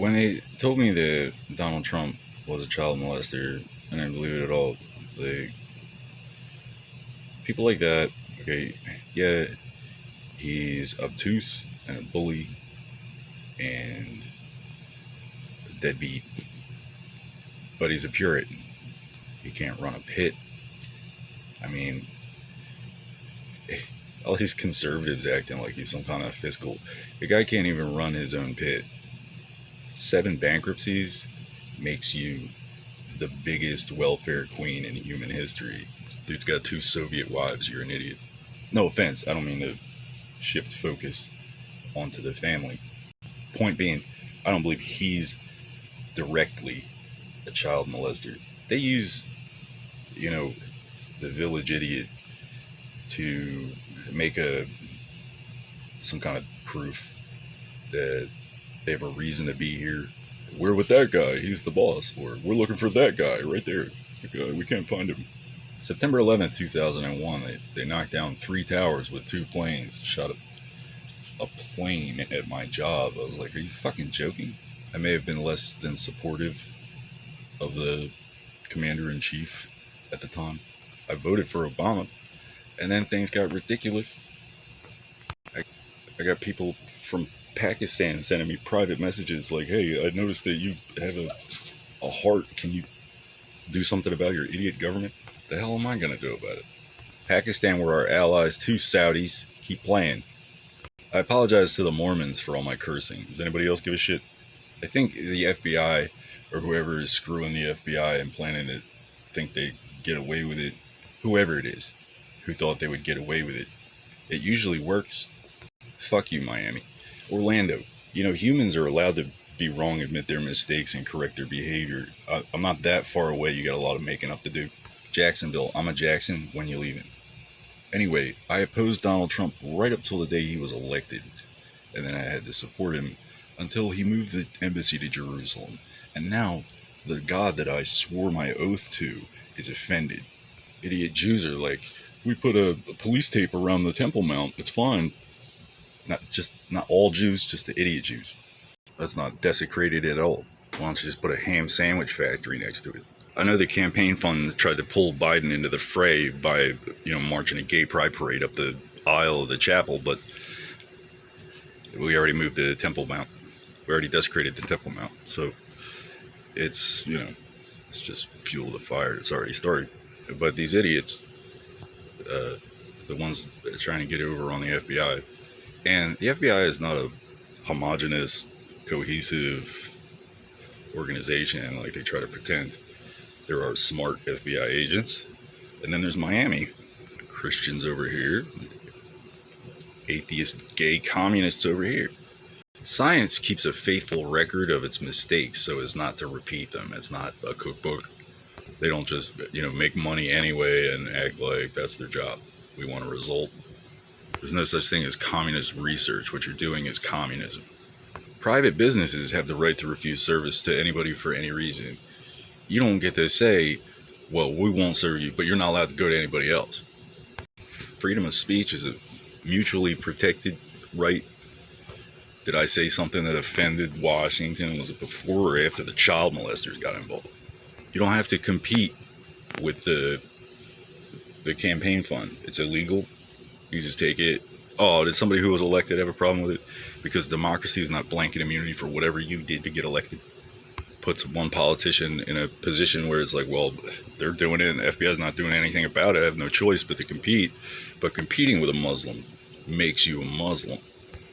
When they told me that Donald Trump was a child molester, I didn't believe it at all. Like, people like that, okay, yeah, he's obtuse and a bully and a deadbeat, but he's a Puritan. He can't run a pit. I mean, all these conservatives acting like he's some kind of fiscal. The guy can't even run his own pit. 7 bankruptcies makes you the biggest welfare queen in human history. Dude's got 2 Soviet wives. You're an idiot. No offense. I don't mean to shift focus onto the family. Point being, I don't believe he's directly a child molester. They use, you know, the village idiot to make a some kind of proof that they have a reason to be here. We're with that guy. He's the boss. Or we're looking for that guy right there. We can't find him. September 11th, 2001, they knocked down 3 towers with 2 planes, shot a plane at my job. I was like, are you fucking joking? I may have been less than supportive of the commander-in-chief at the time. I voted for Obama, and then things got ridiculous. I got people from Pakistan sending me private messages like, hey, I noticed that you have a heart. Can you do something about your idiot government? The hell am I going to do about it? Pakistan were our allies too, Saudis. Keep playing. I apologize to the Mormons for all my cursing. Does anybody else give a shit? I think the FBI or whoever is screwing the FBI and planning to think they get away with it, whoever it is who thought they would get away with it, it usually works. Fuck you, Miami. Orlando. You know, humans are allowed to be wrong, admit their mistakes, and correct their behavior. I'm not that far away. You got a lot of making up to do. Jacksonville. I'm a Jackson. When you leaving? Anyway, I opposed Donald Trump right up till the day he was elected. And then I had to support him until he moved the embassy to Jerusalem. And now, the God that I swore my oath to is offended. Idiot Jews are like, we put a police tape around the Temple Mount. It's fine. Not all Jews, just the idiot Jews. That's not desecrated at all. Why don't you just put a ham sandwich factory next to it? I know the campaign fund tried to pull Biden into the fray by, marching a gay pride parade up the aisle of the chapel, but we already moved the Temple Mount. We already desecrated the Temple Mount. So it's, it's just fuel to the fire. It's already started. But these idiots, the ones that are trying to get over on the FBI, and the FBI is not a homogenous, cohesive organization like they try to pretend. There are smart FBI agents, and then there's Miami. Christians over here, atheist, gay communists over here. Science keeps a faithful record of its mistakes so as not to repeat them. It's not a cookbook. They don't just, make money anyway and act like that's their job. We want a result. There's no such thing as communist research. What you're doing is communism. Private businesses have the right to refuse service to anybody for any reason. You don't get to say, well, we won't serve you, but you're not allowed to go to anybody else. Freedom of speech is a mutually protected right. Did I say something that offended Washington? Was it before or after the child molesters got involved? You don't have to compete with the campaign fund. It's illegal. You just take it. Oh, did somebody who was elected have a problem with it? Because democracy is not blanket immunity for whatever you did to get elected. Puts one politician in a position where it's like, well, they're doing it and the FBI is not doing anything about it. I have no choice but to compete. But competing with a Muslim makes you a Muslim.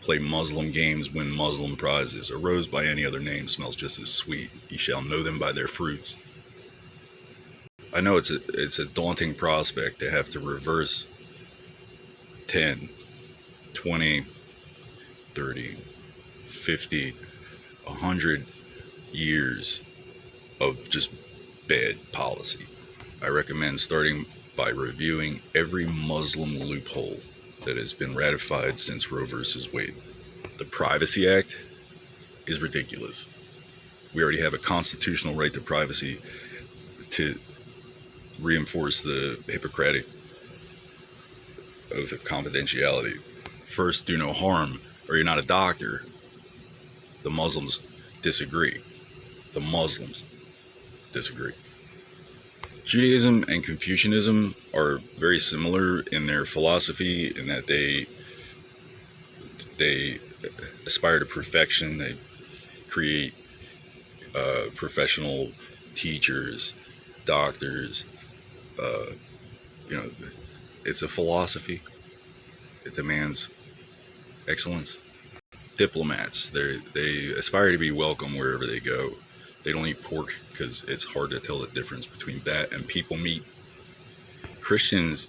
Play Muslim games, win Muslim prizes. A rose by any other name smells just as sweet. You shall know them by their fruits. I know it's a daunting prospect to have to reverse 10, 20, 30, 50, 100 years of just bad policy. I recommend starting by reviewing every Muslim loophole that has been ratified since Roe versus Wade. The Privacy Act is ridiculous. We already have a constitutional right to privacy to reinforce the Hippocratic oath of confidentiality. First, do no harm, or you're not a doctor. The Muslims disagree. The Muslims disagree. Judaism and Confucianism are very similar in their philosophy in that they aspire to perfection. They create professional teachers, doctors. Uh, you know, it's a philosophy. It demands excellence. Diplomats, they aspire to be welcome wherever they go. They don't eat pork because it's hard to tell the difference between that and people meat. Christians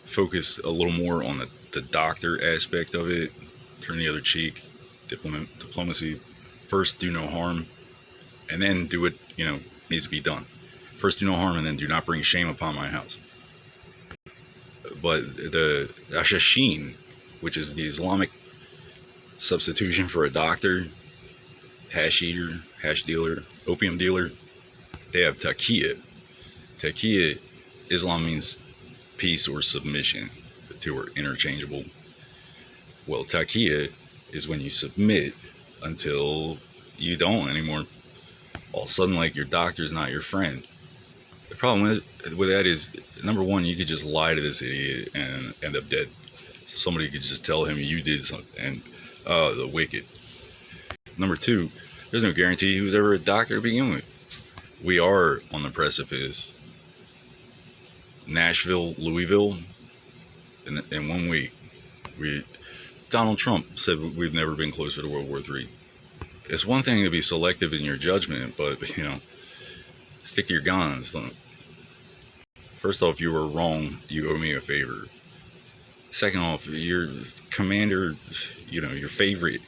focus a little more on the doctor aspect of it. Turn the other cheek. Diplomacy. First, do no harm, and then do what needs to be done. First, do no harm, and then do not bring shame upon my house. But the Ashashin, which is the Islamic substitution for a doctor, hash eater, hash dealer, opium dealer, they have taqiyya. Taqiyya, Islam means peace or submission. The two are interchangeable. Well, taqiyya is when you submit until you don't anymore. All of a sudden, like, your doctor's not your friend. The problem with that is, number one, you could just lie to this idiot and end up dead. Somebody could just tell him you did something, and the wicked. Number two, there's no guarantee he was ever a doctor to begin with. We are on the precipice. Nashville, Louisville, in 1 week. Donald Trump said we've never been closer to World War III. It's one thing to be selective in your judgment, but stick to your guns. First off, you were wrong. You owe me a favor. Second off, your commander, your favorite,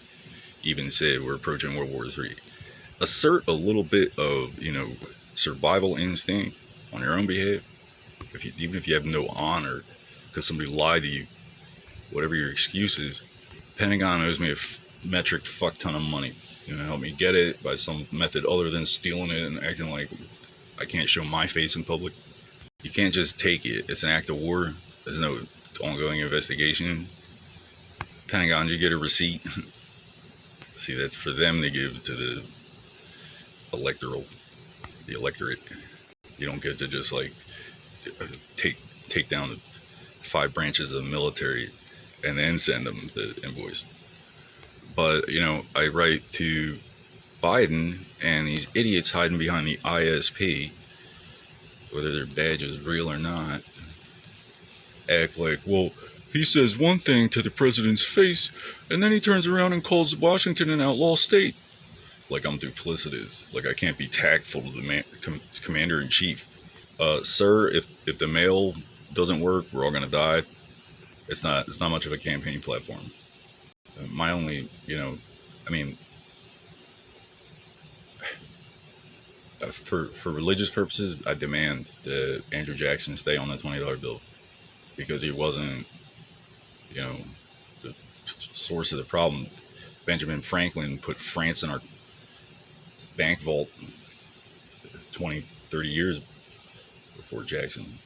even said we're approaching World War III. Assert a little bit of, survival instinct on your own behalf. Even if you have no honor because somebody lied to you, whatever your excuse is, Pentagon owes me a metric fuck ton of money. Help me get it by some method other than stealing it and acting like I can't show my face in public. You can't just take it. It's an act of war. There's no ongoing investigation. Pentagon, you get a receipt? See, that's for them to give to the electorate. You don't get to just take down the 5 branches of the military and then send them the invoice. But I write to Biden and these idiots hiding behind the ISP, whether their badge is real or not, act like, well, he says one thing to the president's face, and then he turns around and calls Washington an outlaw state. Like I'm duplicitous. Like I can't be tactful to the commander-in-chief. Sir, if the mail doesn't work, we're all gonna die. It's not much of a campaign platform. My only, for religious purposes, I demand that Andrew Jackson stay on the $20 bill because he wasn't, the source of the problem. Benjamin Franklin put France in our bank vault 20, 30 years before Jackson.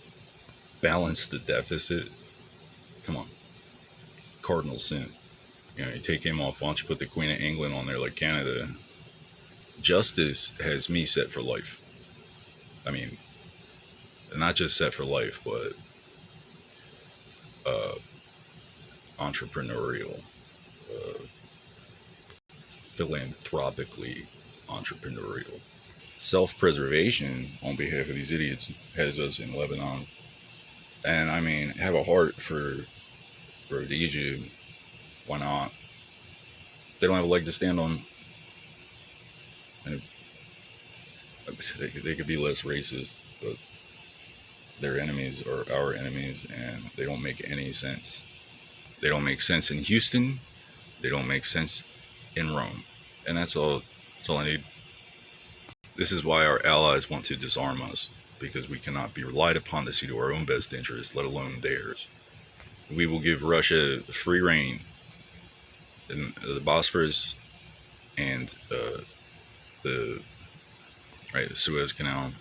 Balanced the deficit. Come on. Cardinal sin. You take him off. Why don't you put the Queen of England on there like Canada? Justice has me set for life. I mean, not just set for life, but entrepreneurial, philanthropically entrepreneurial. Self-preservation on behalf of these idiots has us in Lebanon. And I mean, have a heart for Rhodesia. Why not? They don't have a leg to stand on. And they could be less racist, but their enemies are our enemies, and they don't make any sense. They don't make sense in Houston. They don't make sense in Rome. And that's all I need. This is why our allies want to disarm us, because we cannot be relied upon to see to our own best interests, let alone theirs. We will give Russia free reign in the Bosphorus and the Suez Canal.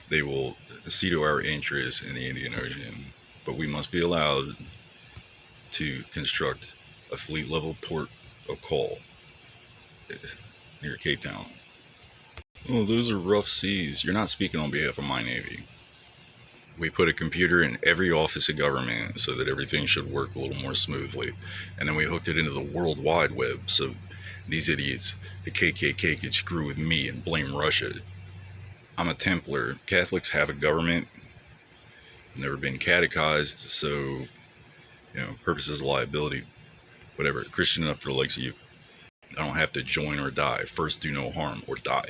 They will see to our interests in the Indian Ocean, but we must be allowed to construct a fleet-level port of call near Cape Town. Oh, those are rough seas. You're not speaking on behalf of my Navy. We put a computer in every office of government so that everything should work a little more smoothly. And then we hooked it into the World Wide Web so these idiots, the KKK, could screw with me and blame Russia. I'm a Templar. Catholics have a government. Never been catechized, so, purposes of liability, whatever. Christian enough for the likes of you. I don't have to join or die. First, do no harm or die.